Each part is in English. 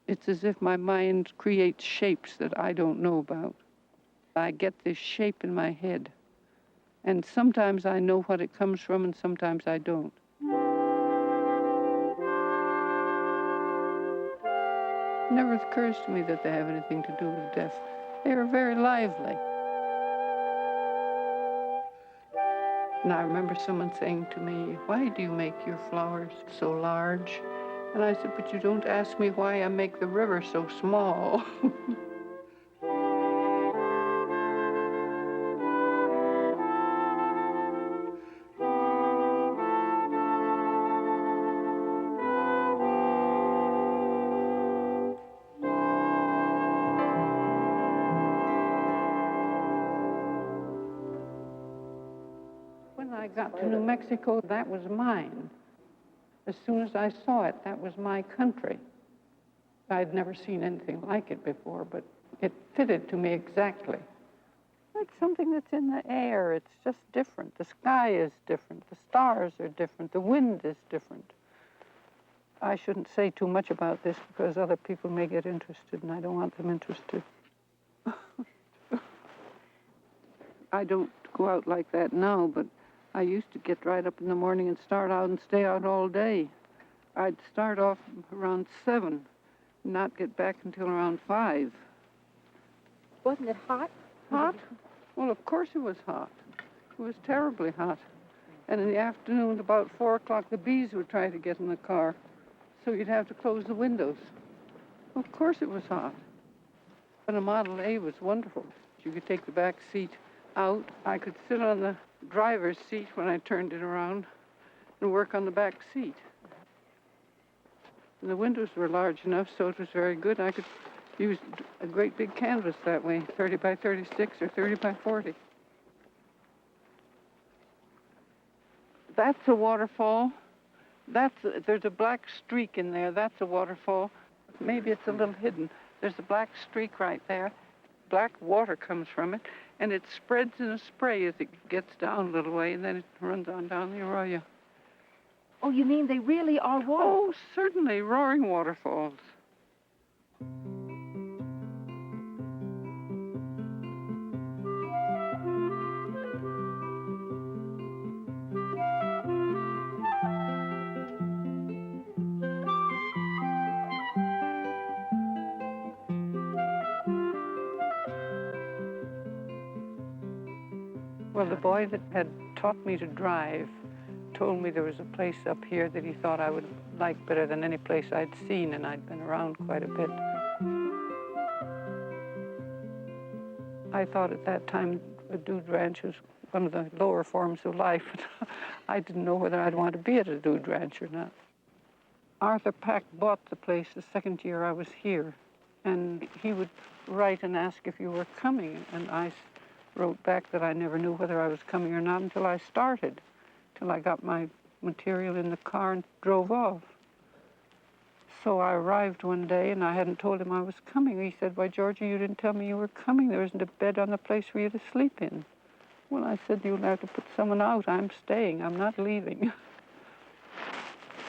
It's as if my mind creates shapes that I don't know about. I get this shape in my head, and sometimes I know what it comes from, and sometimes I don't. It never occurs to me that they have anything to do with death. They are very lively. And I remember someone saying to me, "Why do you make your flowers so large?" And I said, "But you don't ask me why I make the river so small." When I got to New Mexico, that was mine. As soon as I saw it, that was my country. I'd never seen anything like it before, but it fitted to me exactly. It's something that's in the air. It's just different. The sky is different. The stars are different. The wind is different. I shouldn't say too much about this because other people may get interested, and I don't want them interested. I don't go out like that now, but I used to get right up in the morning and start out and stay out all day. I'd start off around 7, not get back until around 5. Wasn't it hot? Hot? Well, of course it was hot. It was terribly hot. And in the afternoon, about 4 o'clock, the bees would try to get in the car, so you'd have to close the windows. Of course it was hot. But a Model A was wonderful. You could take the back seat out. I could sit on the driver's seat when I turned it around and work on the back seat. And the windows were large enough, so it was very good. I could use a great big canvas that way, 30 by 36 or 30 by 40. That's a waterfall. There's a black streak in there. That's a waterfall. Maybe it's a little hidden. There's a black streak right there. Black water comes from it, and it spreads in a spray as it gets down a little way, and then it runs on down the arroyo. Oh, you mean they really are water? Oh, certainly, roaring waterfalls. Well, the boy that had taught me to drive told me there was a place up here that he thought I would like better than any place I'd seen, and I'd been around quite a bit. I thought at that time a dude ranch was one of the lower forms of life. I didn't know whether I'd want to be at a dude ranch or not. Arthur Pack bought the place the second year I was here, and he would write and ask if you were coming, and I wrote back that I never knew whether I was coming or not until I started, till I got my material in the car and drove off. So I arrived one day, and I hadn't told him I was coming. He said, "Why, Georgie, you didn't tell me you were coming. There isn't a bed on the place for you to sleep in." Well, I said, "You'll have to put someone out. I'm staying. I'm not leaving."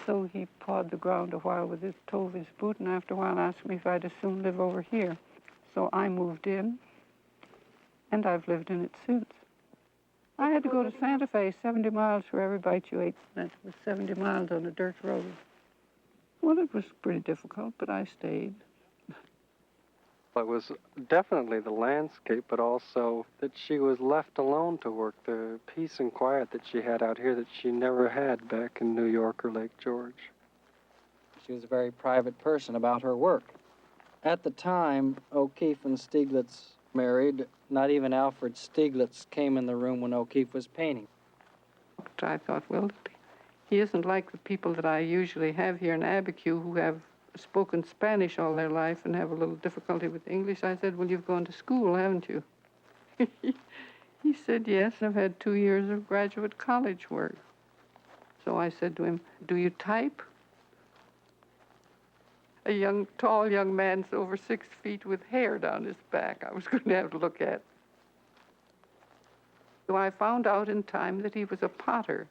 So he pawed the ground a while with his toe of his boot, and after a while asked me if I'd as soon live over here. So I moved in, and I've lived in it since. I had to go to Santa Fe, 70 miles for every bite you ate. That was 70 miles on a dirt road. Well, it was pretty difficult, but I stayed. It was definitely the landscape, but also that she was left alone to work, the peace and quiet that she had out here that she never had back in New York or Lake George. She was a very private person about her work. At the time O'Keeffe and Stieglitz married, not even Alfred Stieglitz came in the room when O'Keeffe was painting. I thought, well, he isn't like the people that I usually have here in Abiquiu who have spoken Spanish all their life and have a little difficulty with English. I said, "Well, you've gone to school, haven't you?" He said, "Yes, I've had 2 years of graduate college work." So I said to him, "Do you type?" A tall young man over 6 feet with hair down his back I was going to have to look at. So I found out in time that he was a potter.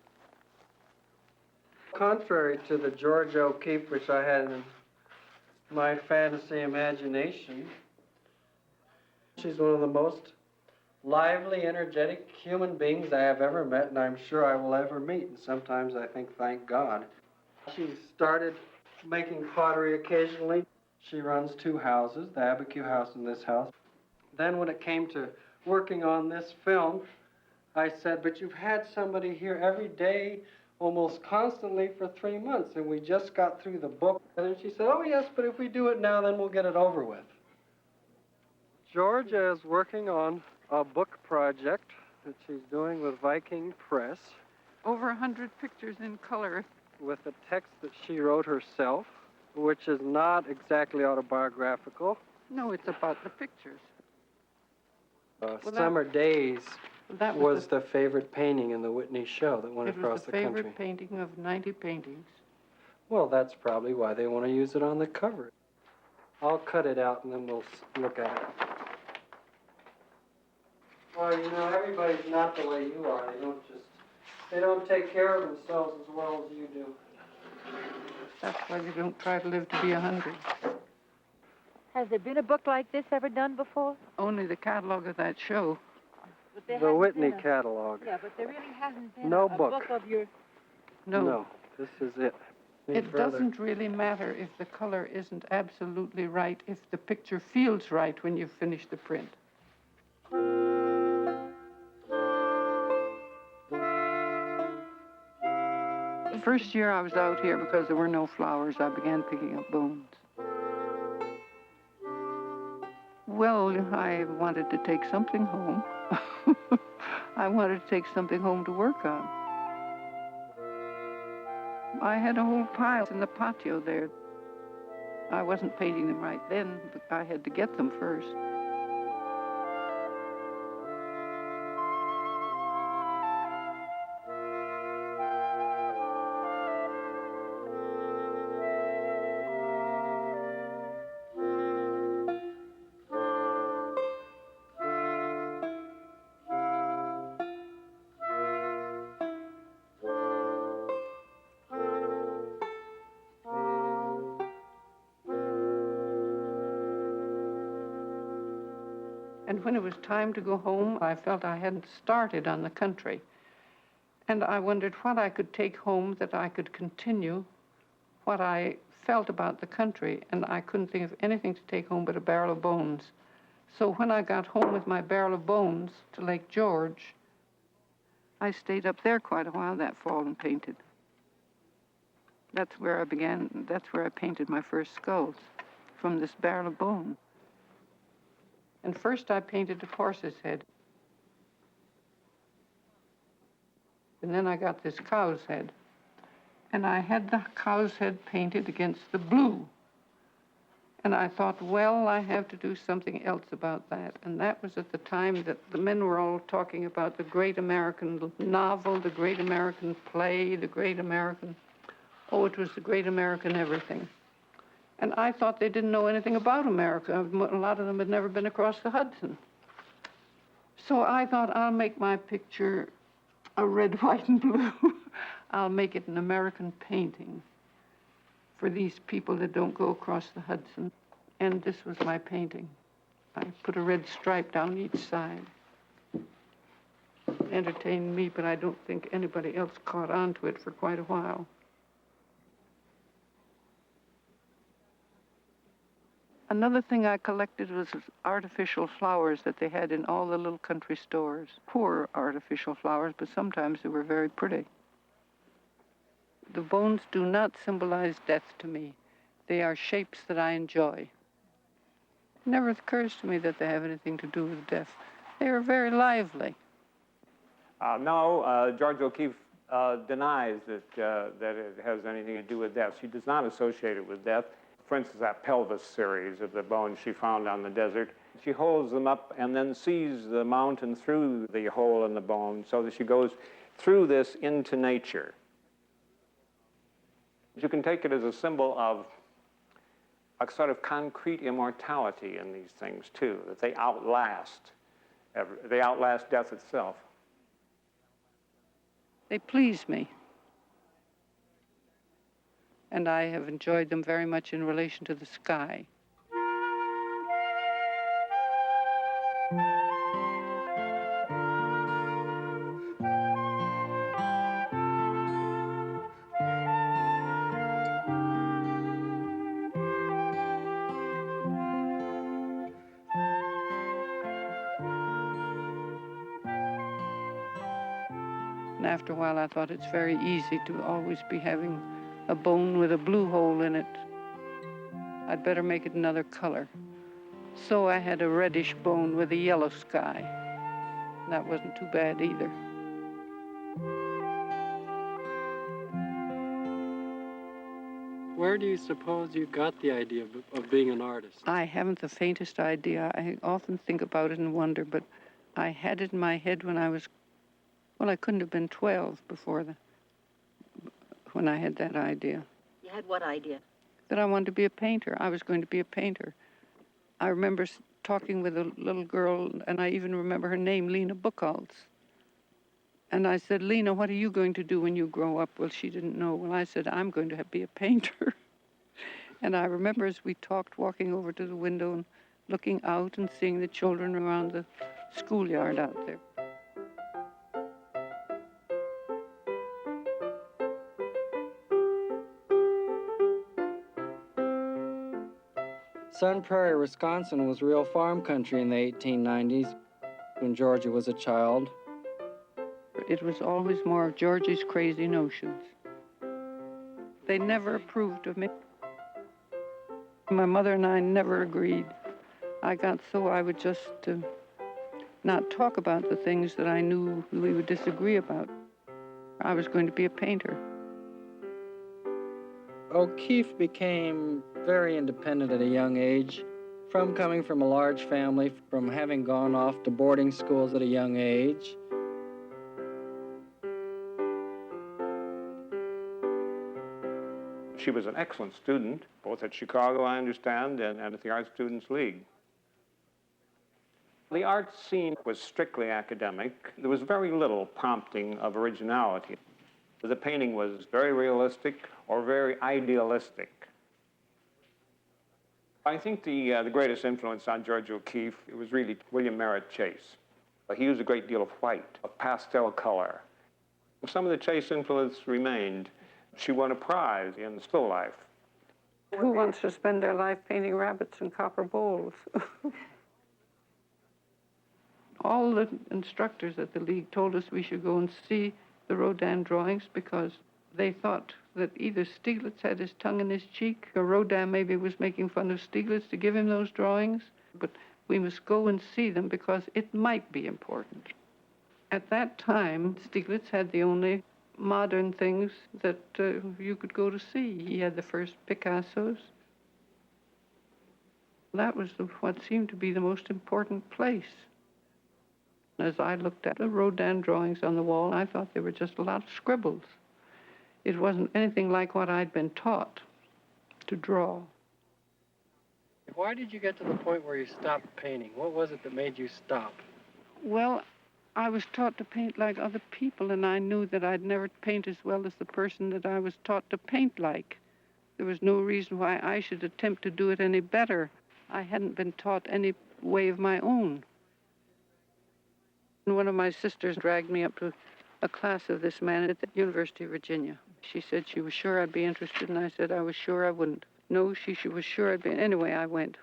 Contrary to the George O'Keeffe which I had my fantasy imagination. She's one of the most lively, energetic human beings I have ever met, and I'm sure I will ever meet. And sometimes I think, thank God. She started making pottery occasionally. She runs 2 houses, the Abiquiu house and this house. Then when it came to working on this film, I said, but you've had somebody here every day, almost constantly for 3 months, and we just got through the book. And then she said, oh yes, but if we do it now, then we'll get it over with. Georgia is working on a book project that she's doing with Viking Press Over 100 pictures in color. with a text that she wrote herself, which is not exactly autobiographical. No, it's about the pictures. Well, that- Summer Days That was the favorite painting in the Whitney show that went it across was the the country. favorite painting of 90 paintings. Well, that's probably why they want to use it on the cover. I'll cut it out and then we'll look at it. Well, you know, everybody's not the way you are. They don't take care of themselves as well as you do. That's why they don't try to live to be 100. Has there been a book like this ever done before? Only the catalog of that show. But there The hasn't Whitney been a- catalog. Yeah, but there really hasn't been No a book. book of your... No. This is it. Any It further? doesn't really matter if the color isn't absolutely right, if the picture feels right when you finish the print. The first year I was out here, because there were no flowers, I began picking up bones. Well, I wanted to take something home. I wanted to take something home to work on. I had a whole pile in the patio there. I wasn't painting them right then, but I had to get them first. And when it was time to go home, I felt I hadn't started on the country. And I wondered what I could take home that I could continue what I felt about the country. And I couldn't think of anything to take home but a barrel of bones. So when I got home with my barrel of bones to Lake George, I stayed up there quite a while that fall and painted. That's where I painted my first skulls, from this barrel of bone. And first I painted a horse's head. And then I got this cow's head. And I had the cow's head painted against the blue. And I thought, well, I have to do something else about that. And that was at the time that the men were all talking about the great American novel, the great American play, the great American... Oh, it was the great American everything. And I thought they didn't know anything about America. A lot of them had never been across the Hudson. So I thought, I'll make my picture a red, white, and blue. I'll make it an American painting for these people that don't go across the Hudson. And this was my painting. I put a red stripe down each side. It entertained me, but I don't think anybody else caught on to it for quite a while. Another thing I collected was artificial flowers that they had in all the little country stores. Poor artificial flowers, but sometimes they were very pretty. The bones do not symbolize death to me. They are shapes that I enjoy. It never occurs to me that they have anything to do with death. They are very lively. No, George O'Keeffe denies that it has anything to do with death. She does not associate it with death. For instance, that pelvis series of the bones she found on the desert. She holds them up and then sees the mountain through the hole in the bone so that she goes through this into nature. You can take it as a symbol of a sort of concrete immortality in these things, too, that they outlast death itself. They please me. and I have enjoyed them very much in relation to the sky. And after a while, I thought it's very easy to always be having a bone with a blue hole in it. I'd better make it another color. So I had a reddish bone with a yellow sky. That wasn't too bad either. Where do you suppose you got the idea of being an artist? I haven't the faintest idea. I often think about it and wonder, but I had it in my head when I was, well, I couldn't have been 12 when I had that idea. You had what idea? That I wanted to be a painter. I was going to be a painter. I remember talking with a little girl, and I even remember her name, Lena Buchholz. And I said, Lena, what are you going to do when you grow up? Well, she didn't know. Well, I said, I'm going to be a painter. And I remember as we talked, walking over to the window and looking out and seeing the children around the schoolyard out there. Sun Prairie, Wisconsin was real farm country in the 1890s when Georgia was a child. It was always more of Georgie's crazy notions. They never approved of me. My mother and I never agreed. I got so I would just not talk about the things that I knew we would disagree about. I was going to be a painter. O'Keeffe became very independent at a young age, from coming from a large family, from having gone off to boarding schools at a young age. She was an excellent student, both at Chicago, I understand, and at the Art Students League. The art scene was strictly academic. There was very little prompting of originality. The painting was very realistic or very idealistic. I think the greatest influence on Georgia O'Keeffe, it was really William Merritt Chase. He used a great deal of white, of pastel color. Some of the Chase influence remained. She won a prize in still life. Who wants to spend their life painting rabbits in copper bowls? All the instructors at the League told us we should go and see the Rodin drawings because they thought that either Stieglitz had his tongue in his cheek or Rodin maybe was making fun of Stieglitz to give him those drawings. But we must go and see them because it might be important. At that time, Stieglitz had the only modern things that you could go to see. He had the first Picassos. That was what seemed to be the most important place. As I looked at the Rodin drawings on the wall, I thought they were just a lot of scribbles. It wasn't anything like what I'd been taught to draw. Why did you get to the point where you stopped painting? What was it that made you stop? Well, I was taught to paint like other people, and I knew that I'd never paint as well as the person that I was taught to paint like. There was no reason why I should attempt to do it any better. I hadn't been taught any way of my own. And one of my sisters dragged me up to a class of this man at the University of Virginia. She said she was sure I'd be interested, and I said I was sure I wouldn't. No, she was sure I'd be. Anyway, I went.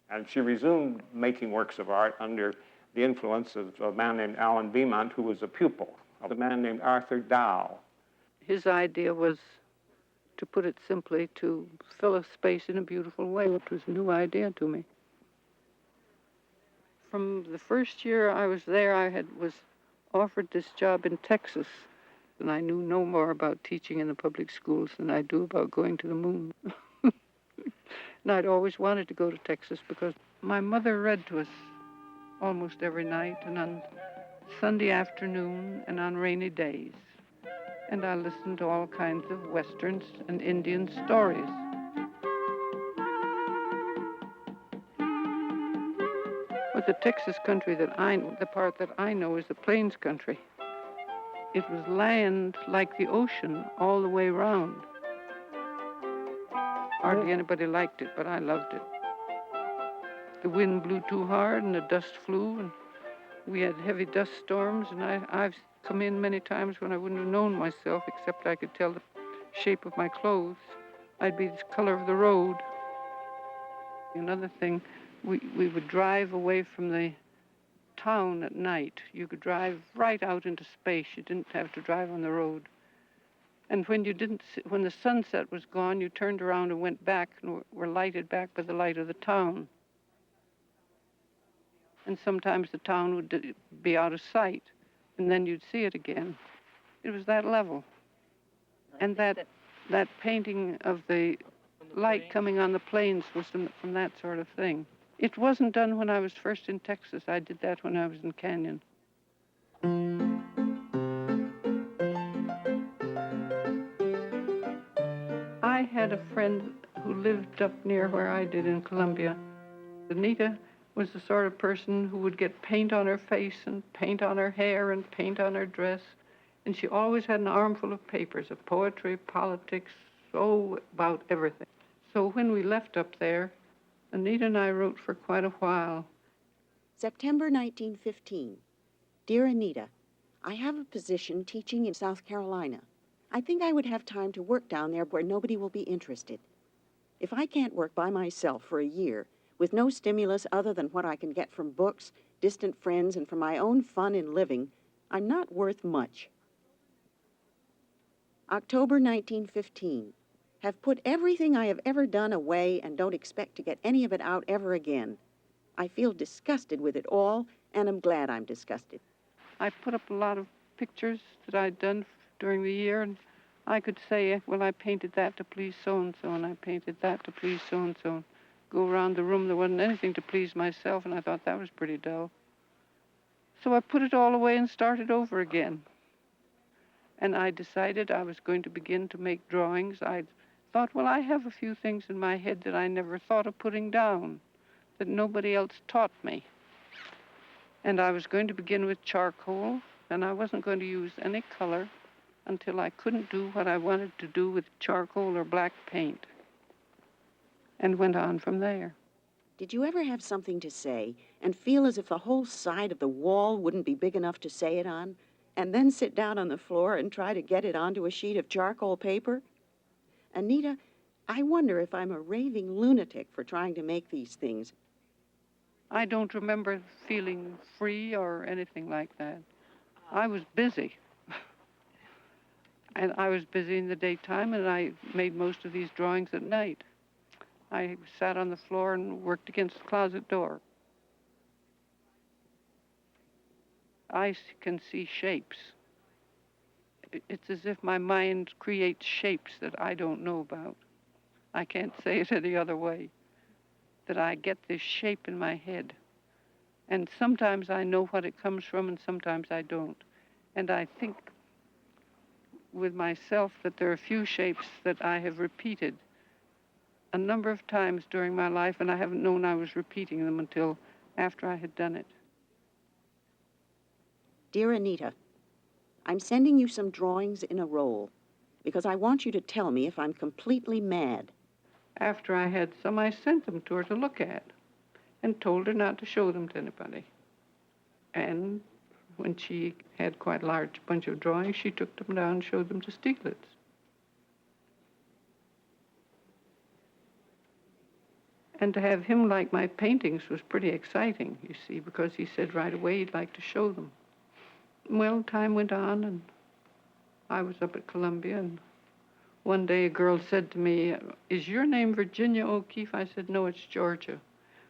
And she resumed making works of art under the influence of a man named Alan Beaumont, who was a pupil of a man named Arthur Dow. His idea was, to put it simply, to fill a space in a beautiful way, which was a new idea to me. From the first year I was there, I was offered this job in Texas, and I knew no more about teaching in the public schools than I do about going to the moon. And I'd always wanted to go to Texas because my mother read to us almost every night, and on Sunday afternoon, and on rainy days. And I listened to all kinds of Westerns and Indian stories. But the Texas country the part that I know is the Plains country. It was land like the ocean all the way round. Hardly anybody liked it, but I loved it. The wind blew too hard and the dust flew, and we had heavy dust storms, and I've come in many times when I wouldn't have known myself, except I could tell the shape of my clothes. I'd be the color of the road. Another thing, we would drive away from the town at night. You could drive right out into space. You didn't have to drive on the road. And when when the sunset was gone, you turned around and went back and were lighted back by the light of the town. And sometimes the town would be out of sight, and then you'd see it again. It was that level. And that painting of the light coming on the plains was from that sort of thing. It wasn't done when I was first in Texas. I did that when I was in Canyon. I had a friend who lived up near where I did in Columbia. Anita was the sort of person who would get paint on her face and paint on her hair and paint on her dress. And she always had an armful of papers, of poetry, politics, about everything. So when we left up there, Anita and I wrote for quite a while. September 1915. Dear Anita, I have a position teaching in South Carolina. I think I would have time to work down there where nobody will be interested. If I can't work by myself for a year, with no stimulus other than what I can get from books, distant friends, and from my own fun in living, I'm not worth much. October 1915. Have put everything I have ever done away and don't expect to get any of it out ever again. I feel disgusted with it all, and I'm glad I'm disgusted. I put up a lot of pictures that I'd done during the year, and I could say, well, I painted that to please so-and-so, and I painted that to please so-and-so. Go around the room, there wasn't anything to please myself, and I thought that was pretty dull. So I put it all away and started over again. And I decided I was going to begin to make drawings. I thought, well, I have a few things in my head that I never thought of putting down, that nobody else taught me. And I was going to begin with charcoal, and I wasn't going to use any color until I couldn't do what I wanted to do with charcoal or black paint, and went on from there. Did you ever have something to say and feel as if the whole side of the wall wouldn't be big enough to say it on, and then sit down on the floor and try to get it onto a sheet of charcoal paper? Anita, I wonder if I'm a raving lunatic for trying to make these things. I don't remember feeling free or anything like that. I was busy. And I was busy in the daytime, and I made most of these drawings at night. I sat on the floor and worked against the closet door. I can see shapes. It's as if my mind creates shapes that I don't know about. I can't say it any other way. That I get this shape in my head. And sometimes I know what it comes from, and sometimes I don't. And I think with myself that there are a few shapes that I have repeated a number of times during my life, and I haven't known I was repeating them until after I had done it. Dear Anita, I'm sending you some drawings in a roll because I want you to tell me if I'm completely mad. After I had some, I sent them to her to look at and told her not to show them to anybody. And when she had quite a large bunch of drawings, she took them down and showed them to Stieglitz. And to have him like my paintings was pretty exciting, you see, because he said right away he'd like to show them. Well, time went on, and I was up at Columbia, and one day a girl said to me, "Is your name Virginia O'Keeffe?" I said, "No, it's Georgia."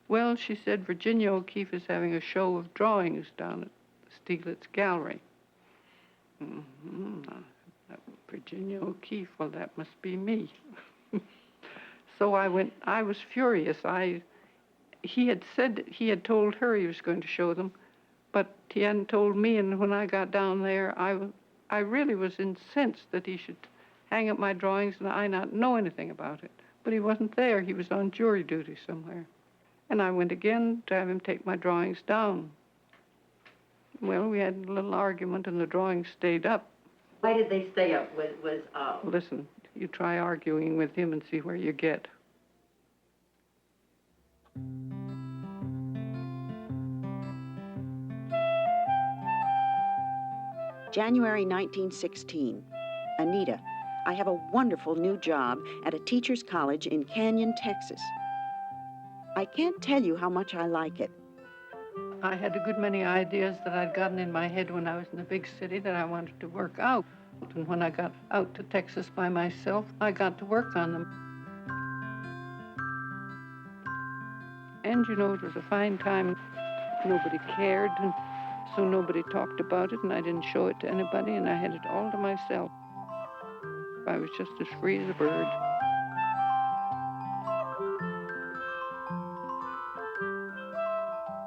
Well, she said, "Virginia O'Keeffe is having a show of drawings down at the Stieglitz Gallery." Virginia O'Keeffe, well, that must be me. So I went. I was furious. He had said he had told her he was going to show them, but he hadn't told me. And when I got down there, I really was incensed that he should hang up my drawings and I not know anything about it. But he wasn't there. He was on jury duty somewhere. And I went again to have him take my drawings down. Well, we had a little argument, and the drawings stayed up. Why did they stay up? Listen, you try arguing with him and see where you get. January 1916. Anita, I have a wonderful new job at a teacher's college in Canyon, Texas. I can't tell you how much I like it. I had a good many ideas that I'd gotten in my head when I was in the big city that I wanted to work out. And when I got out to Texas by myself, I got to work on them. And you know, it was a fine time. Nobody cared, and so nobody talked about it, and I didn't show it to anybody, and I had it all to myself. I was just as free as a bird.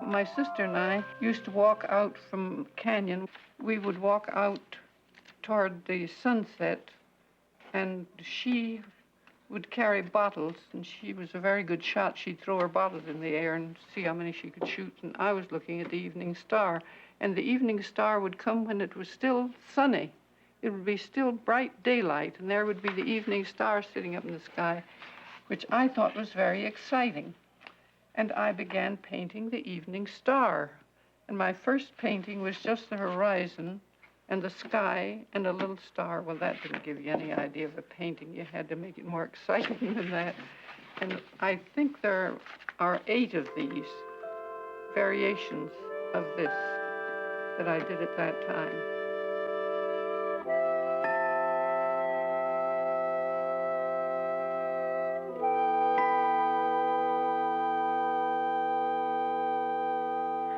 My sister and I used to walk out from Canyon. We would walk out toward the sunset, and she would carry bottles, and she was a very good shot. She'd throw her bottles in the air and see how many she could shoot, and I was looking at the evening star. And the evening star would come when it was still sunny. It would be still bright daylight, and there would be the evening star sitting up in the sky, which I thought was very exciting. And I began painting the evening star. And my first painting was just the horizon and the sky and a little star. Well, that didn't give you any idea of a painting. You had to make it more exciting than that. And I think there are 8 of these variations of this that I did at that time.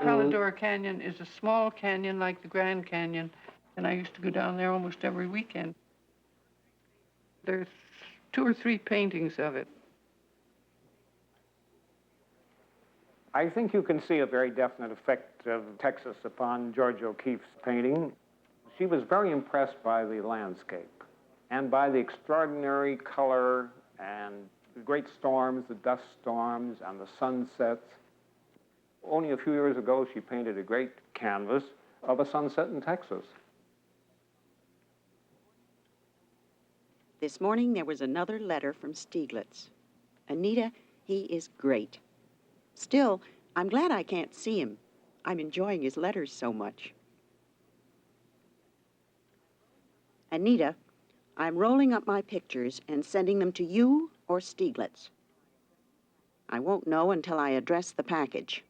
Paladora Canyon is a small canyon like the Grand Canyon, and I used to go down there almost every weekend. There's 2 or 3 paintings of it. I think you can see a very definite effect of Texas upon Georgia O'Keeffe's painting. She was very impressed by the landscape and by the extraordinary color and the great storms, the dust storms, and the sunsets. Only a few years ago, she painted a great canvas of a sunset in Texas. This morning there was another letter from Stieglitz. Anita, he is great. Still, I'm glad I can't see him. I'm enjoying his letters so much. Anita, I'm rolling up my pictures and sending them to you or Stieglitz. I won't know until I address the package.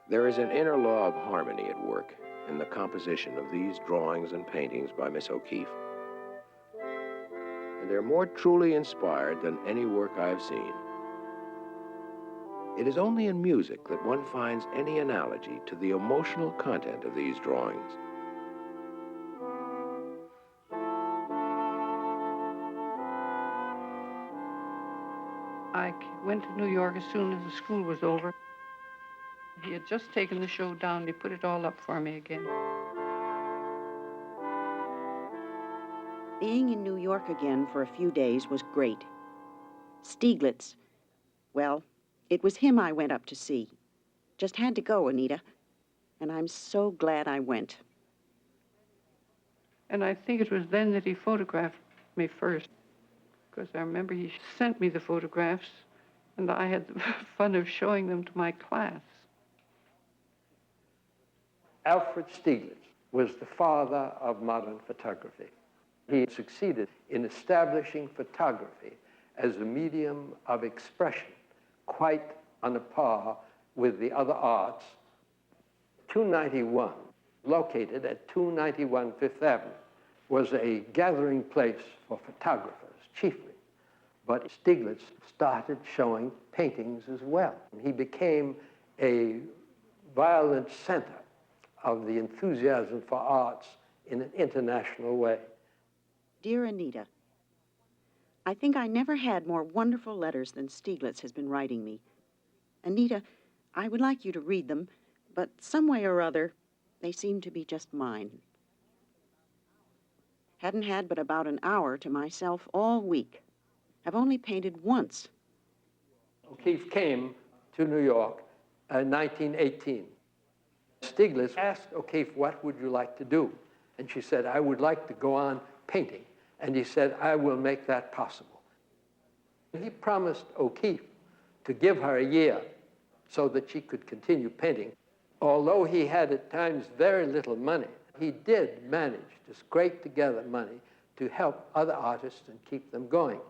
There is an inner law of harmony at work in the composition of these drawings and paintings by Miss O'Keeffe. And they're more truly inspired than any work I've seen. It is only in music that one finds any analogy to the emotional content of these drawings. I went to New York as soon as the school was over. He had just taken the show down. He put it all up for me again. Being in New York again for a few days was great. Stieglitz, well, it was him I went up to see. Just had to go, Anita. And I'm so glad I went. And I think it was then that he photographed me first, because I remember he sent me the photographs, and I had the fun of showing them to my class. Alfred Stieglitz was the father of modern photography. He succeeded in establishing photography as a medium of expression, quite on a par with the other arts. 291, located at 291 Fifth Avenue, was a gathering place for photographers, chiefly. But Stieglitz started showing paintings as well. He became a violent center of the enthusiasm for arts in an international way. Dear Anita, I think I never had more wonderful letters than Stieglitz has been writing me. Anita, I would like you to read them, but some way or other, they seem to be just mine. Hadn't had but about an hour to myself all week. I've only painted once. O'Keeffe came to New York in 1918. Stieglitz asked O'Keeffe, what would you like to do? And she said, I would like to go on painting. And he said, I will make that possible. He promised O'Keeffe to give her a year so that she could continue painting. Although he had at times very little money, he did manage to scrape together money to help other artists and keep them going.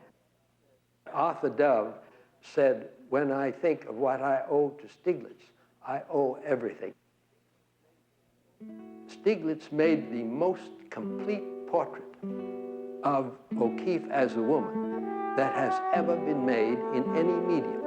Arthur Dove said, "When I think of what I owe to Stieglitz, I owe everything." Stieglitz made the most complete portrait of O'Keeffe as a woman that has ever been made in any medium.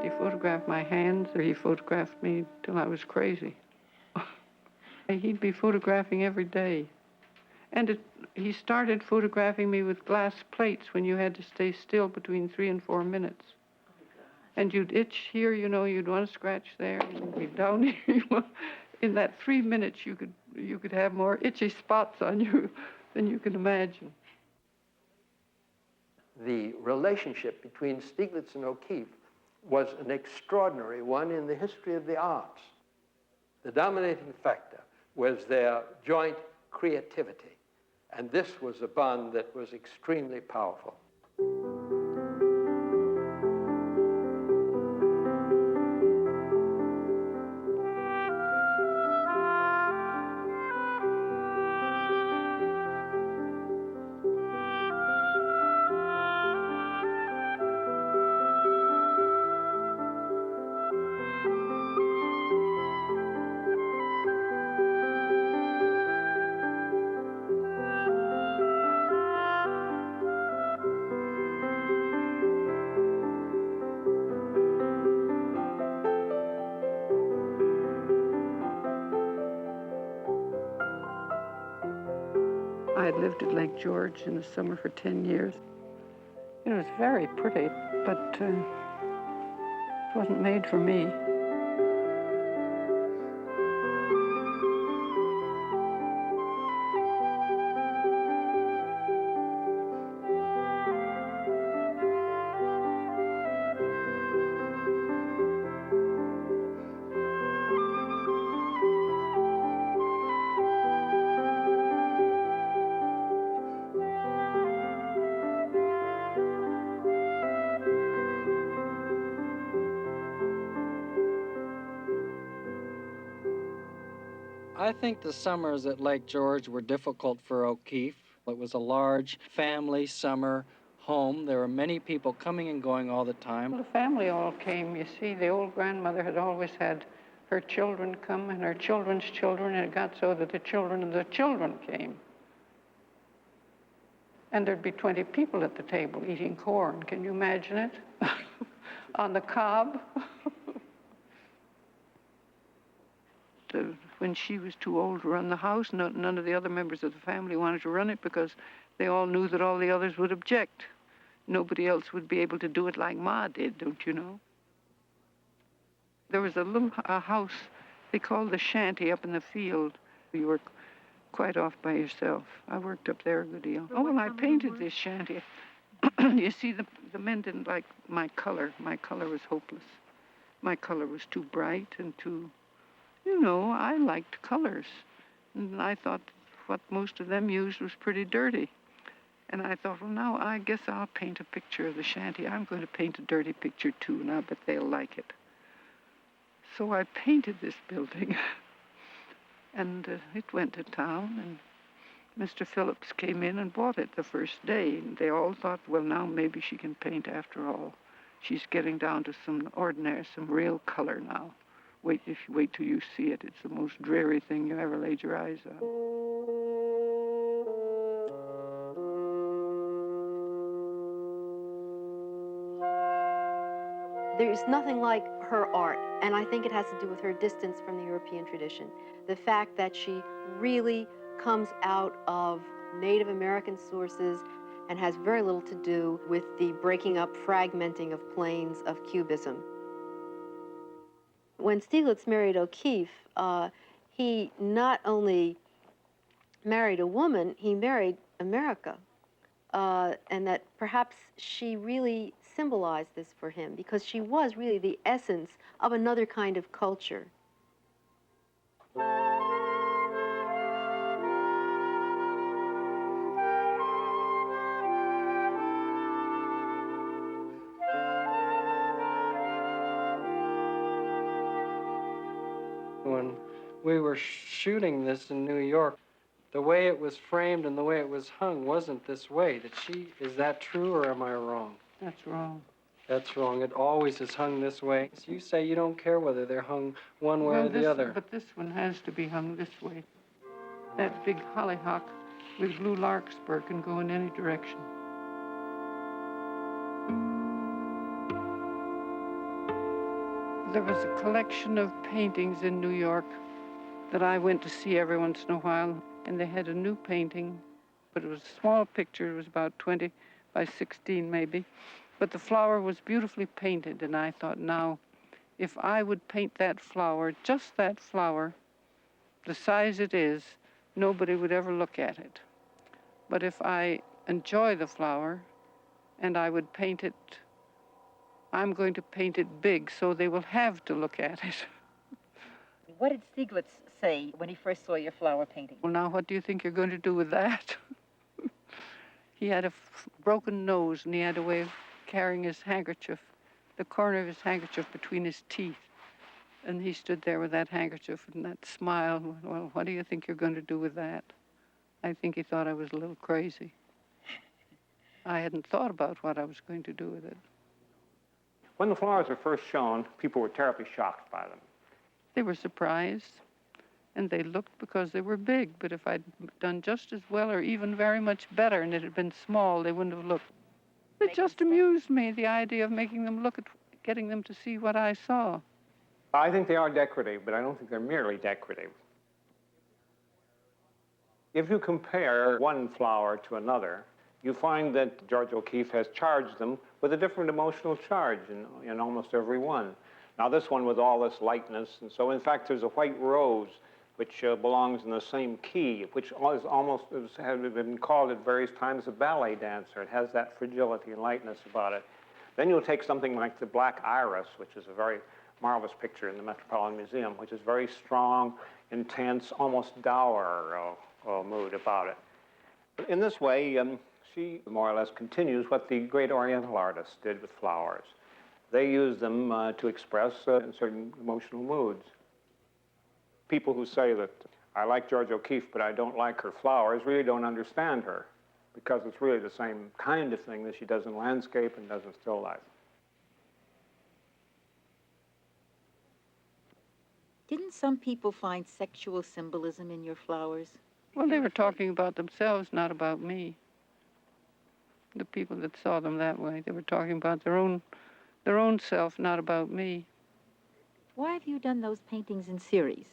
He photographed my hands, or he photographed me till I was crazy. He'd be photographing every day. And he started photographing me with glass plates when you had to stay still between 3 and 4 minutes. And you'd itch here, you know, you'd want to scratch there, and you'd be down here. In that 3 minutes, you could have more itchy spots on you than you can imagine. The relationship between Stieglitz and O'Keeffe was an extraordinary one in the history of the arts. The dominating factor was their joint creativity, and this was a bond that was extremely powerful. I had lived at Lake George in the summer for 10 years. It was very pretty, but it wasn't made for me. I think the summers at Lake George were difficult for O'Keeffe. It was a large family summer home. There were many people coming and going all the time. Well, the family all came. You see, the old grandmother had always had her children come and her children's children, and it got so that the children of the children came. And there'd be 20 people at the table eating corn. Can you imagine it? On the cob. When she was too old to run the house, none of the other members of the family wanted to run it because they all knew that all the others would object. Nobody else would be able to do it like Ma did, don't you know? There was a little house they called the shanty up in the field. You were quite off by yourself. I worked up there a good deal. Oh, well, I painted this shanty. You see, the men didn't like my color. My color was hopeless. My color was too bright and too... You know, I liked colors, and I thought what most of them used was pretty dirty. And I thought, well, now I guess I'll paint a picture of the shanty. I'm going to paint a dirty picture, too, and I bet they'll like it. So I painted this building, and it went to town, and Mr. Phillips came in and bought it the first day, and they all thought, well, now maybe she can paint after all. She's getting down to some real color now. Wait till you see it. It's the most dreary thing you ever laid your eyes on. There's nothing like her art, and I think it has to do with her distance from the European tradition. The fact that she really comes out of Native American sources and has very little to do with the breaking up, fragmenting of planes of Cubism. When Stieglitz married O'Keeffe, he not only married a woman, he married America. And that perhaps she really symbolized this for him because she was really the essence of another kind of culture. When we were shooting this in New York, the way it was framed and the way it was hung wasn't this way. Is that true or am I wrong? That's wrong. That's wrong. It always is hung this way. So you say you don't care whether they're hung one way or the other. But this one has to be hung this way. That big hollyhock with blue larkspur can go in any direction. There was a collection of paintings in New York that I went to see every once in a while, and they had a new painting, but it was a small picture. It was about 20 by 16 maybe, but the flower was beautifully painted, and I thought, now, if I would paint that flower, just that flower, the size it is, nobody would ever look at it. But if I enjoy the flower and I would paint it, I'm going to paint it big so they will have to look at it. What did Stieglitz say when he first saw your flower painting? Well, now, what do you think you're going to do with that? He had a broken nose, and he had a way of carrying his handkerchief, the corner of his handkerchief between his teeth. And he stood there with that handkerchief and that smile. Well, what do you think you're going to do with that? I think he thought I was a little crazy. I hadn't thought about what I was going to do with it. When the flowers were first shown, people were terribly shocked by them. They were surprised, and they looked because they were big. But if I'd done just as well or even very much better and it had been small, they wouldn't have looked. It just amused me, the idea of making them look at, getting them to see what I saw. I think they are decorative, but I don't think they're merely decorative. If you compare one flower to another, you find that George O'Keeffe has charged them with a different emotional charge in almost every one. Now, this one with all this lightness, and so in fact there's a white rose which belongs in the same key, which is almost, has been called at various times a ballet dancer. It has that fragility and lightness about it. Then you'll take something like the Black Iris, which is a very marvelous picture in the Metropolitan Museum, which is very strong, intense, almost dour mood about it. In this way, she more or less continues what the great Oriental artists did with flowers. They used them to express certain emotional moods. People who say that I like George O'Keeffe, but I don't like her flowers, really don't understand her, because it's really the same kind of thing that she does in landscape and does in still life. Didn't some people find sexual symbolism in your flowers? Well, they were talking about themselves, not about me. The people that saw them that way, they were talking about their own self, not about me. Why have you done those paintings in series?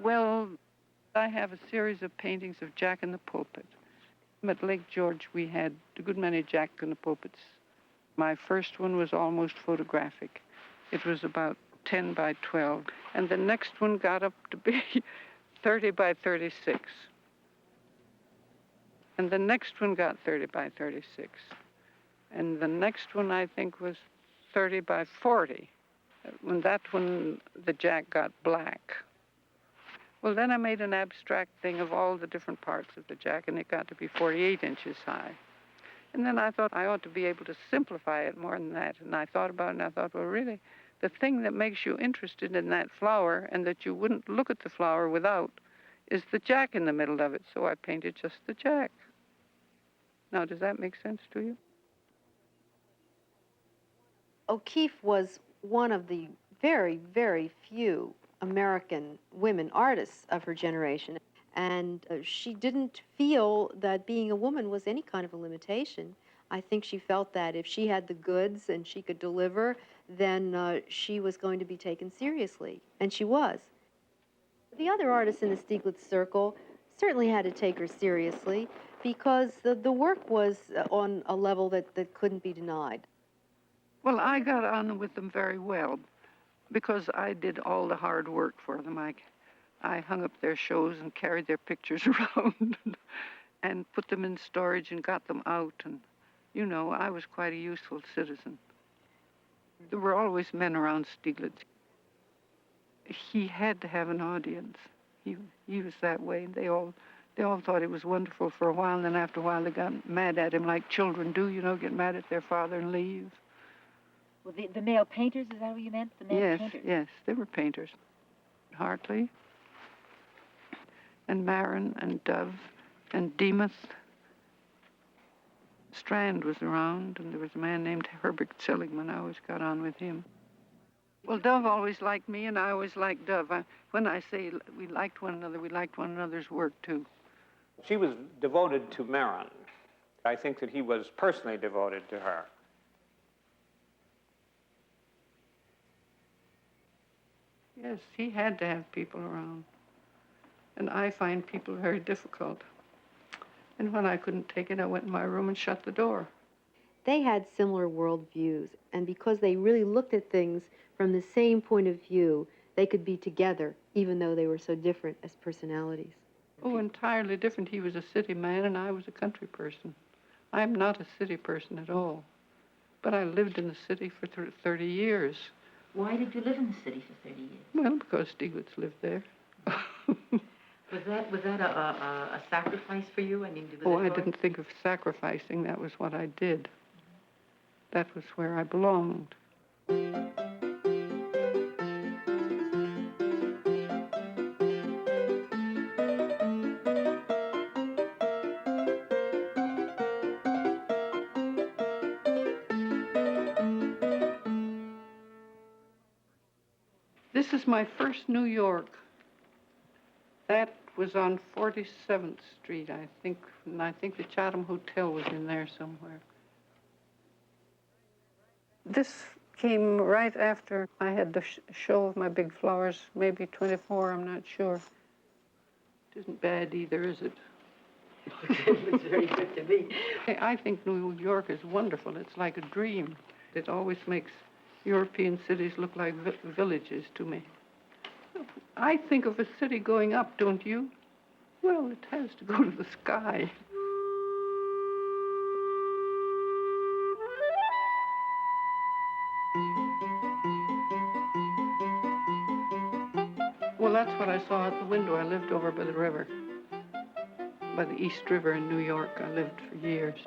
Well, I have a series of paintings of Jack in the Pulpit. At Lake George, we had a good many Jack in the Pulpits. My first one was almost photographic. It was about 10 by 12. And the next one got up to be 30 by 36. And the next one got 30 by 36. And the next one, I think, was 30 by 40. When that one, the Jack got black. Well, then I made an abstract thing of all the different parts of the Jack, and it got to be 48 inches high. And then I thought I ought to be able to simplify it more than that. And I thought about it, and I thought, well, really, the thing that makes you interested in that flower and that you wouldn't look at the flower without is the Jack in the middle of it. So I painted just the Jack. Now, does that make sense to you? O'Keeffe was one of the very, very few American women artists of her generation. And she didn't feel that being a woman was any kind of a limitation. I think she felt that if she had the goods and she could deliver, then she was going to be taken seriously. And she was. The other artists in the Stieglitz circle certainly had to take her seriously because the work was on a level that couldn't be denied. Well, I got on with them very well because I did all the hard work for them. I hung up their shows and carried their pictures around and put them in storage and got them out. And, you know, I was quite a useful citizen. There were always men around Stieglitz. He had to have an audience. He was that way. They all thought it was wonderful for a while, and then after a while they got mad at him like children do, you know, get mad at their father and leave. Well, the male painters, is that what you meant? The male painters? Yes, they were painters. Hartley and Marin and Dove and Demuth. Strand was around, and there was a man named Herbert Seligman. I always got on with him. Well, Dove always liked me, and I always liked Dove. When I say we liked one another, we liked one another's work, too. She was devoted to Marin. I think that he was personally devoted to her. Yes, he had to have people around. And I find people very difficult. And when I couldn't take it, I went in my room and shut the door. They had similar worldviews, and because they really looked at things from the same point of view, they could be together, even though they were so different as personalities. Oh, entirely different. He was a city man, and I was a country person. I'm not a city person at all. But I lived in the city for 30 years. Why did you live in the city for 30 years? Well, because Stieglitz lived there. Was that a sacrifice for you? I mean, Oh, I didn't think of sacrificing. That was what I did. That was where I belonged. This is my first New York. That was on 47th Street, I think, and I think the Chatham Hotel was in there somewhere. This came right after I had the show of my big flowers, maybe 24, I'm not sure. It isn't bad either, is it? It's very good to me. I think New York is wonderful. It's like a dream. It always makes European cities look like villages to me. I think of a city going up, don't you? Well, it has to go to the sky. Well, that's what I saw at the window. I lived over by the river, by the East River in New York. I lived for years.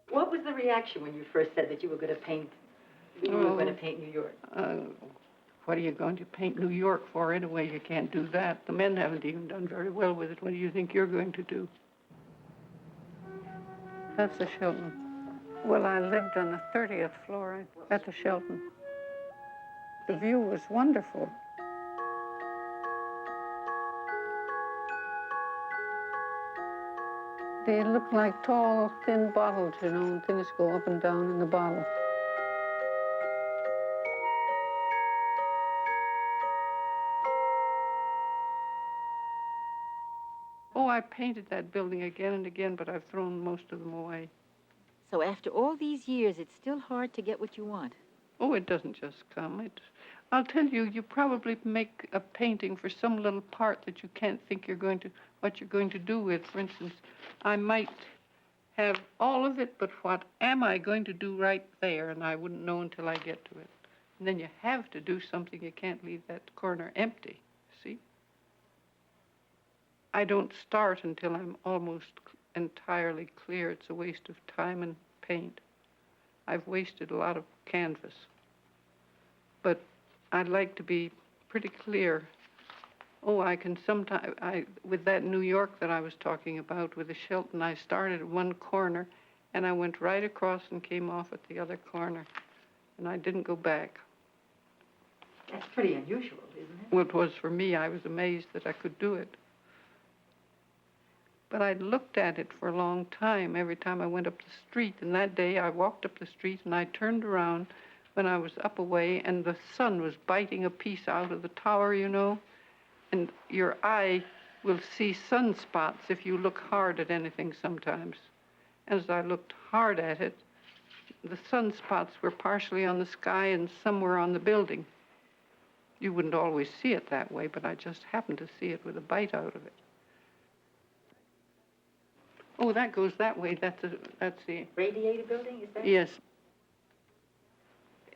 What was the reaction when you first said that you were going to paint? You were going to paint New York. What are you going to paint New York for anyway? You can't do that. The men haven't even done very well with it. What do you think you're going to do? That's the Shelton. Well, I lived on the 30th floor at the Shelton. The view was wonderful. They look like tall, thin bottles, you know, and things go up and down in the bottle. Oh, I painted that building again and again, but I've thrown most of them away. So after all these years, it's still hard to get what you want. Oh, it doesn't just come. I'll tell you, you probably make a painting for some little part that you can't think what you're going to do with. For instance, I might have all of it, but what am I going to do right there? And I wouldn't know until I get to it. And then you have to do something. You can't leave that corner empty, see? I don't start until I'm almost entirely clear. It's a waste of time and paint. I've wasted a lot of canvas. But I'd like to be pretty clear. Oh, I can sometimes, with that New York that I was talking about, with the Shelton, I started at one corner, and I went right across and came off at the other corner, and I didn't go back. That's pretty unusual, isn't it? Well, it was for me. I was amazed that I could do it. But I looked at it for a long time, every time I went up the street, and that day I walked up the street, and I turned around when I was up a way, and the sun was biting a piece out of the tower, you know, and your eye will see sunspots if you look hard at anything sometimes. As I looked hard at it, the sunspots were partially on the sky and some were on the building. You wouldn't always see it that way, but I just happened to see it with a bite out of it. Oh, that goes that way. That's the... Radiator building, is that? Yes.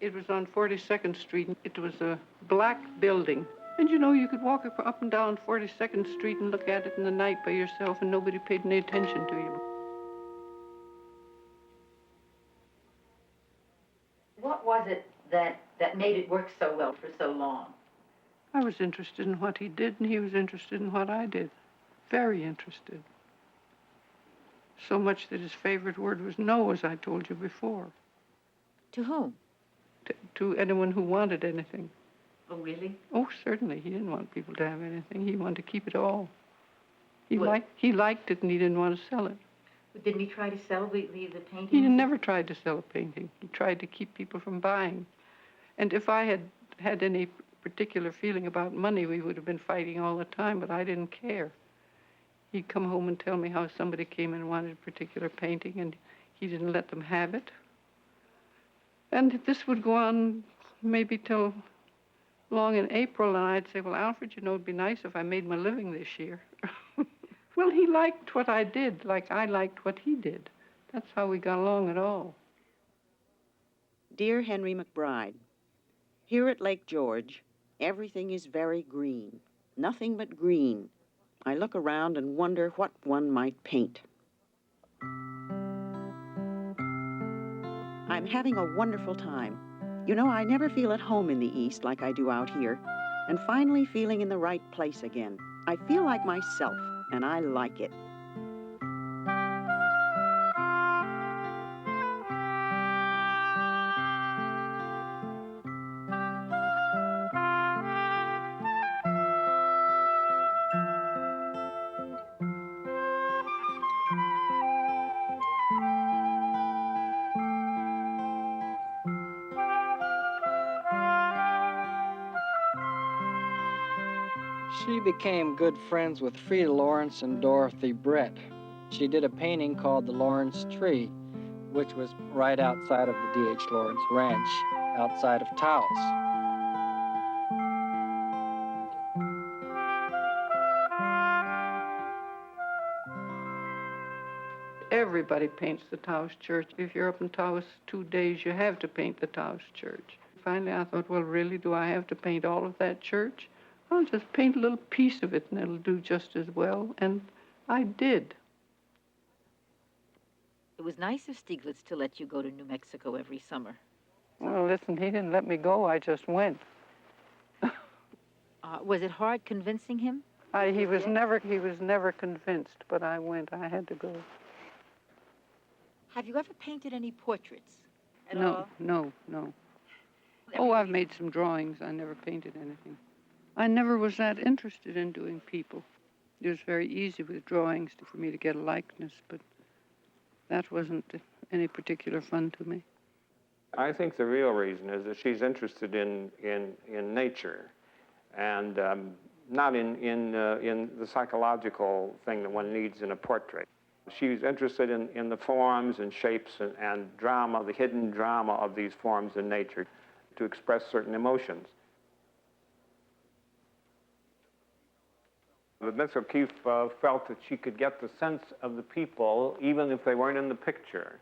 It was on 42nd Street. It was a black building. And you know, you could walk up and down 42nd Street and look at it in the night by yourself, and nobody paid any attention to you. What was it that made it work so well for so long? I was interested in what he did, and he was interested in what I did. Very interested. So much that his favorite word was no, as I told you before. To whom? To anyone who wanted anything. Oh, really? Oh, certainly. He didn't want people to have anything. He wanted to keep it all. He Well- liked it, and he didn't want to sell it. But didn't he try to sell the paintings? He never tried to sell a painting. He tried to keep people from buying. And if I had had any particular feeling about money, we would have been fighting all the time, but I didn't care. He'd come home and tell me how somebody came and wanted a particular painting, and he didn't let them have it. And this would go on maybe till long in April, and I'd say, well, Alfred, you know, it'd be nice if I made my living this year. Well, he liked what I did, like I liked what he did. That's how we got along at all. Dear Henry McBride, here at Lake George, everything is very green. Nothing but green. I look around and wonder what one might paint. I'm having a wonderful time. You know, I never feel at home in the East like I do out here, and finally feeling in the right place again. I feel like myself, and I like it. She became good friends with Frida Lawrence and Dorothy Brett. She did a painting called The Lawrence Tree, which was right outside of the D.H. Lawrence Ranch, outside of Taos. Everybody paints the Taos Church. If you're up in Taos 2 days, you have to paint the Taos Church. Finally, I thought, well, really, do I have to paint all of that church? I'll just paint a little piece of it, and it'll do just as well. And I did. It was nice of Stieglitz to let you go to New Mexico every summer. Well, listen, he didn't let me go. I just went. Was it hard convincing him? He was never convinced, but I went. I had to go. Have you ever painted any portraits at No, all? no, no. Oh, I've made some drawings. I never painted anything. I never was that interested in doing people. It was very easy with drawings for me to get a likeness, but that wasn't any particular fun to me. I think the real reason is that she's interested in nature, and not in the psychological thing that one needs in a portrait. She's interested in the forms and shapes and drama, the hidden drama of these forms in nature to express certain emotions. But Miss O'Keeffe felt that she could get the sense of the people even if they weren't in the picture.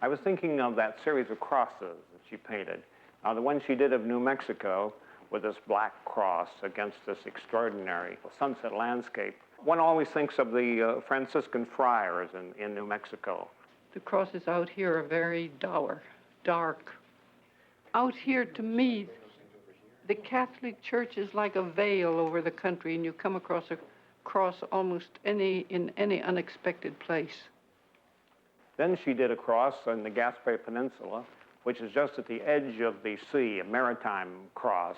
I was thinking of that series of crosses that she painted. The one she did of New Mexico with this black cross against this extraordinary sunset landscape. One always thinks of the Franciscan friars in New Mexico. The crosses out here are very dark. Out here, to me, The Catholic Church is like a veil over the country, and you come across a cross almost in any unexpected place. Then she did a cross on the Gaspé Peninsula, which is just at the edge of the sea, a maritime cross.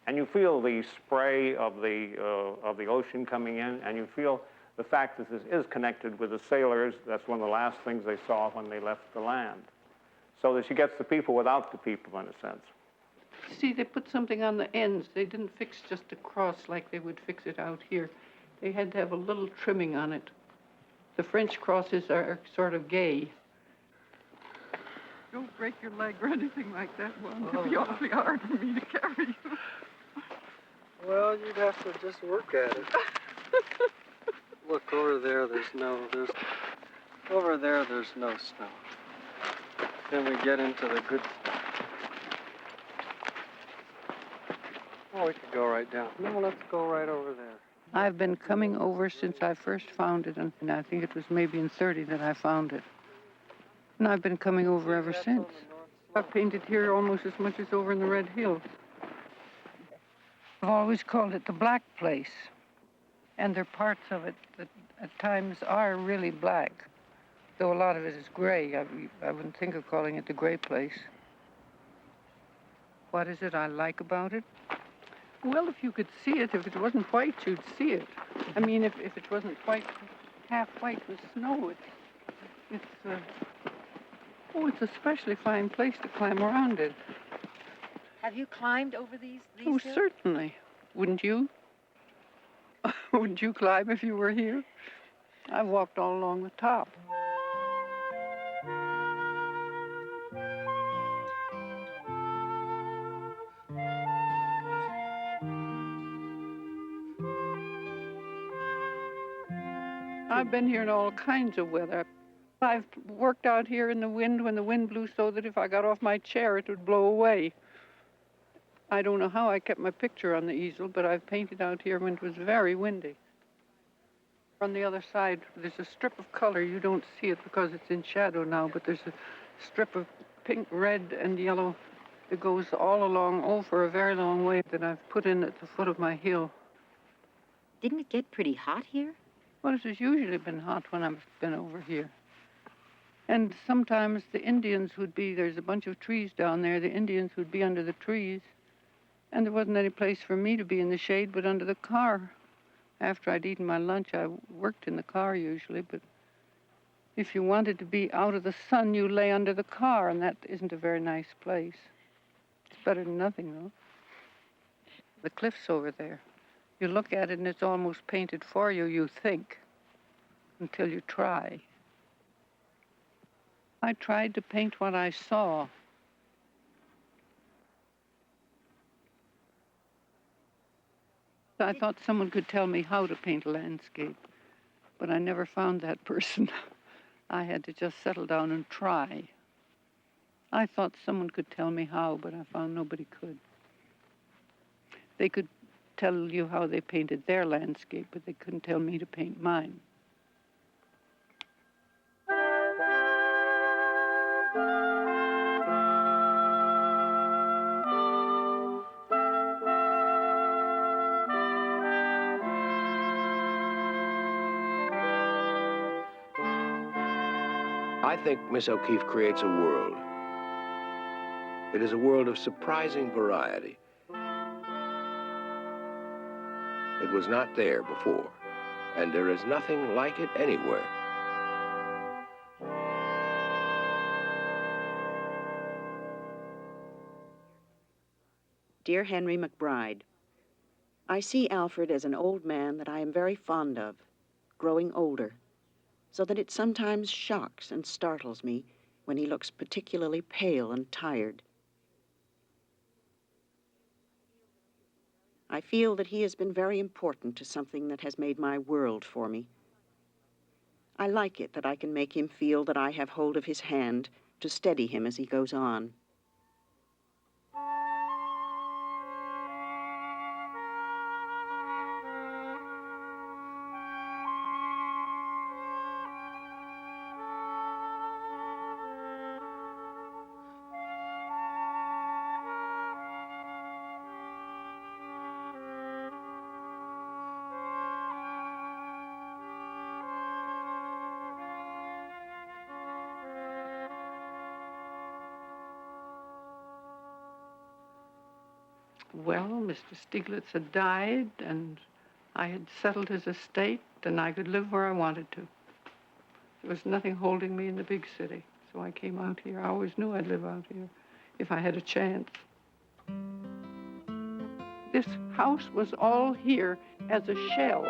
And you feel the spray of the ocean coming in, and you feel the fact that this is connected with the sailors. That's one of the last things they saw when they left the land. So that she gets the people without the people, in a sense. See, they put something on the ends. They didn't fix just a cross like they would fix it out here. They had to have a little trimming on it. The French crosses are sort of gay. Don't break your leg or anything like that, one. It'd be awfully hard for me to carry you. Well, you'd have to just work at it. Look, over there, over there, there's no snow. Then we get into the good stuff. Oh, we could go right down. No, let's go right over there. I've been coming over since I first found it, and I think it was maybe in '30 that I found it. And I've been coming over ever since. I've painted here almost as much as over in the Red Hills. I've always called it the black place. And there are parts of it that at times are really black, though a lot of it is gray. I wouldn't think of calling it the gray place. What is it I like about it? Well, if you could see it, if it wasn't white, you'd see it. I mean, if it wasn't white, half white with snow, it's a specially fine place to climb around in. Have you climbed over these Oh, hills? certainly. Wouldn't you? Wouldn't you climb if you were here? I've walked all along the top. I've been here in all kinds of weather. I've worked out here in the wind when the wind blew so that if I got off my chair, it would blow away. I don't know how I kept my picture on the easel, but I've painted out here when it was very windy. On the other side, there's a strip of color. You don't see it because it's in shadow now, but there's a strip of pink, red, and yellow that goes all along, for a very long way that I've put in at the foot of my hill. Didn't it get pretty hot here? Well, it has usually been hot when I've been over here. And sometimes the Indians would be, there's a bunch of trees down there, the Indians would be under the trees, and there wasn't any place for me to be in the shade but under the car. After I'd eaten my lunch, I worked in the car usually, but if you wanted to be out of the sun, you lay under the car, and that isn't a very nice place. It's better than nothing, though. The cliff's over there. You look at it and it's almost painted for you, you think, until you try. I tried to paint what I saw. I thought someone could tell me how to paint a landscape, but I never found that person. I had to just settle down and try. I thought someone could tell me how, but I found nobody could. They could tell you how they painted their landscape, but they couldn't tell me to paint mine. I think Miss O'Keeffe creates a world. It is a world of surprising variety. It was not there before, and there is nothing like it anywhere. Dear Henry McBride, I see Alfred as an old man that I am very fond of, growing older, so that it sometimes shocks and startles me when he looks particularly pale and tired. I feel that he has been very important to something that has made my world for me. I like it that I can make him feel that I have hold of his hand to steady him as he goes on. Well, Mr. Stieglitz had died, and I had settled his estate, and I could live where I wanted to. There was nothing holding me in the big city, so I came out here. I always knew I'd live out here if I had a chance. This house was all here as a shell,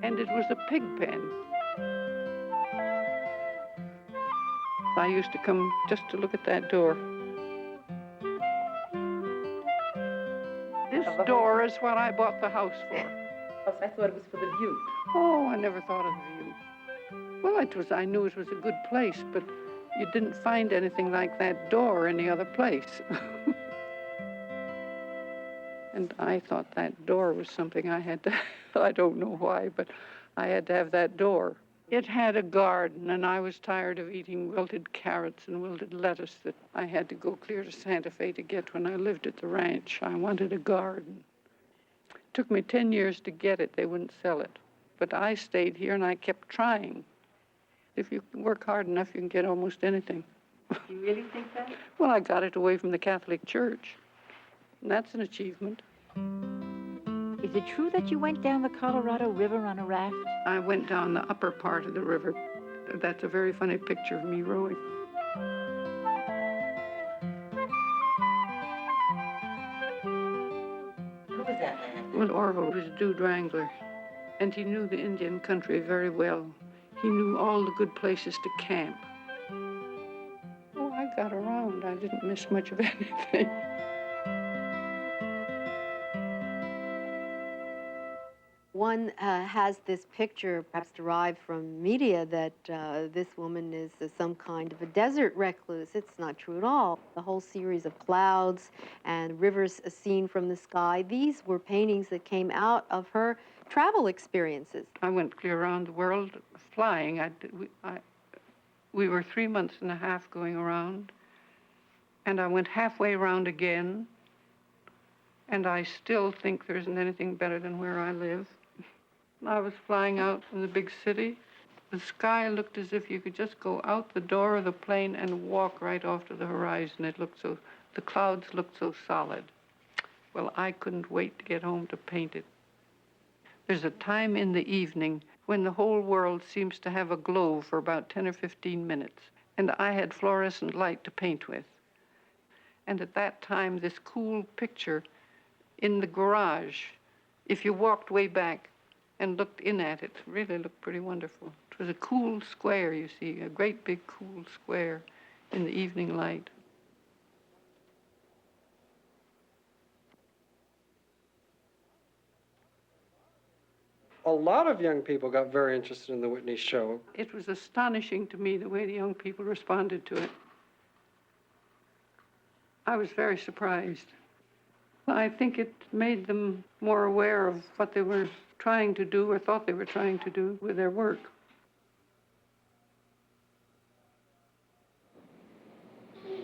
and it was a pig pen. I used to come just to look at that door. This door is what I bought the house for. I thought it was for the view. Oh, I never thought of the view. Well, I knew it was a good place, but you didn't find anything like that door any other place. And I thought that door was something I had to, I don't know why, but I had to have that door. It had a garden, and I was tired of eating wilted carrots and wilted lettuce that I had to go clear to Santa Fe to get when I lived at the ranch. I wanted a garden. It took me 10 years to get it. They wouldn't sell it. But I stayed here, and I kept trying. If you work hard enough, you can get almost anything. You really think that? Well, I got it away from the Catholic Church, and that's an achievement. Is it true that you went down the Colorado River on a raft? I went down the upper part of the river. That's a very funny picture of me rowing. Who was that man? Well, Orville was a dude wrangler, and he knew the Indian country very well. He knew all the good places to camp. Oh, I got around. I didn't miss much of anything. One has this picture, perhaps derived from media, that this woman is some kind of a desert recluse. It's not true at all. The whole series of clouds and rivers seen from the sky, these were paintings that came out of her travel experiences. I went clear around the world flying. We were 3 months and a half going around, and I went halfway around again, and I still think there isn't anything better than where I live. I was flying out from the big city. The sky looked as if you could just go out the door of the plane and walk right off to the horizon. The clouds looked so solid. Well, I couldn't wait to get home to paint it. There's a time in the evening when the whole world seems to have a glow for about 10 or 15 minutes, and I had fluorescent light to paint with. And at that time, this cool picture in the garage, if you walked way back and looked in at it, really looked pretty wonderful. It was a cool square, you see, a great big cool square in the evening light. A lot of young people got very interested in the Whitney show. It was astonishing to me the way the young people responded to it. I was very surprised. I think it made them more aware of what they were trying to do or thought they were trying to do with their work.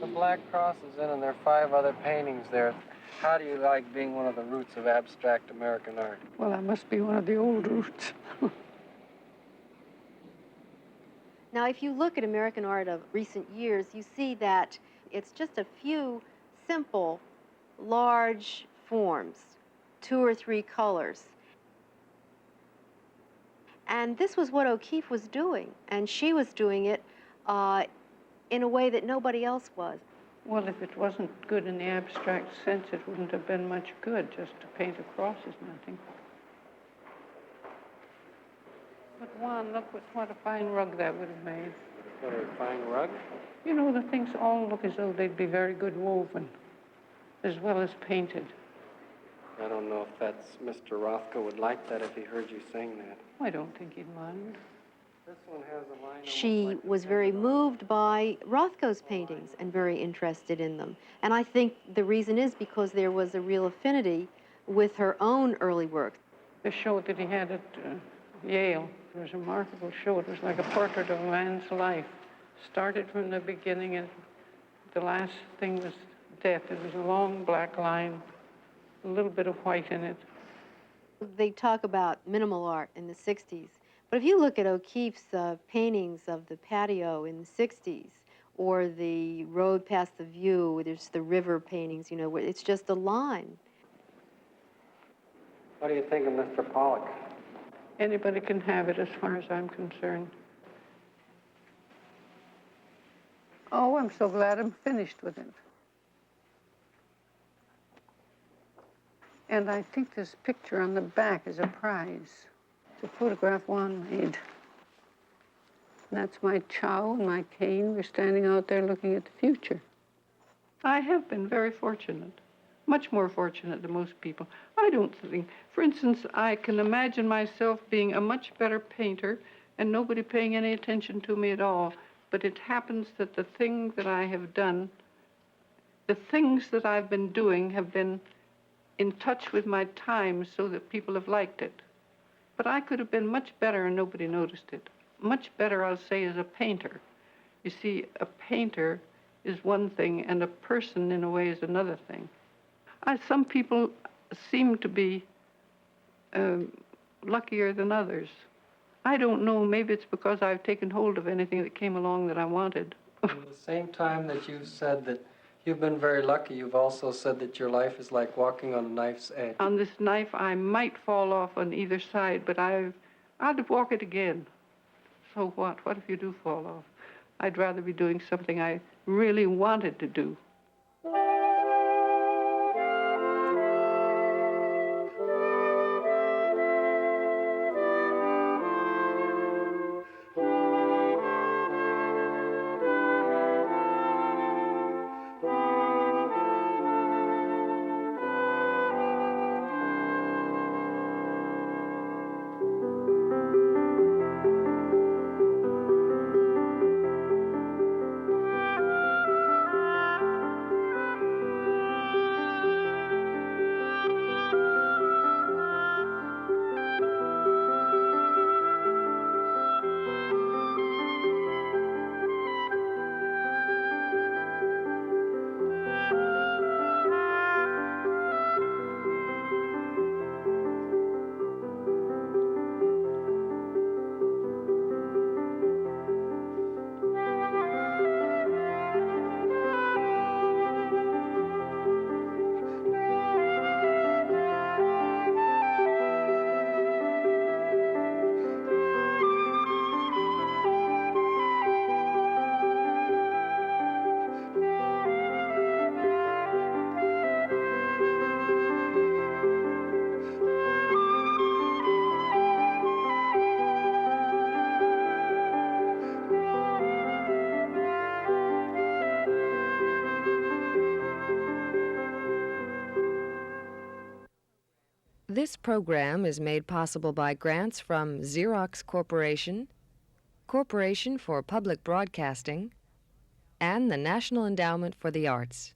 The Black Cross is in, and there are 5 other paintings there. How do you like being one of the roots of abstract American art? Well, I must be one of the old roots. Now, if you look at American art of recent years, you see that it's just a few simple, large forms, 2 or 3 colors. And this was what O'Keeffe was doing, and she was doing it in a way that nobody else was. Well, if it wasn't good in the abstract sense, it wouldn't have been much good just to paint a cross is nothing. But Juan, look what a fine rug that would have made. What, a fine rug? You know, the things all look as though they'd be very good woven, as well as painted. I don't know if that's Mr. Rothko would like that if he heard you sing that. I don't think he'd mind. This one has a line. She was very moved by Rothko's paintings and very interested in them. And I think the reason is because there was a real affinity with her own early work. The show that he had at Yale was a remarkable show. It was like a portrait of a man's life. Started from the beginning, and the last thing was death. It was a long black line, a little bit of white in it. They talk about minimal art in the 60s. But if you look at O'Keeffe's paintings of the patio in the 60s, or the road past the view. There's the river paintings, you know, where it's just a line. What do you think of Mr. Pollock? Anybody can have it as far as I'm concerned. Oh, I'm so glad I'm finished with it. And I think this picture on the back is a prize. It's a photograph Juan made. That's my chow and my cane. We're standing out there looking at the future. I have been very fortunate, much more fortunate than most people. I don't think, for instance, I can imagine myself being a much better painter and nobody paying any attention to me at all. But it happens that the thing that I have done, the things that I've been doing have been in touch with my time so that people have liked it. But I could have been much better and nobody noticed it. Much better, I'll say, as a painter. You see, a painter is one thing and a person, in a way, is another thing. Some people seem to be luckier than others. I don't know, maybe it's because I've taken hold of anything that came along that I wanted. At the same time that you've said that you've been very lucky, you've also said that your life is like walking on a knife's edge. On this knife, I might fall off on either side, but I'd walk it again. So what? What if you do fall off? I'd rather be doing something I really wanted to do. This program is made possible by grants from Xerox Corporation, Corporation for Public Broadcasting, and the National Endowment for the Arts.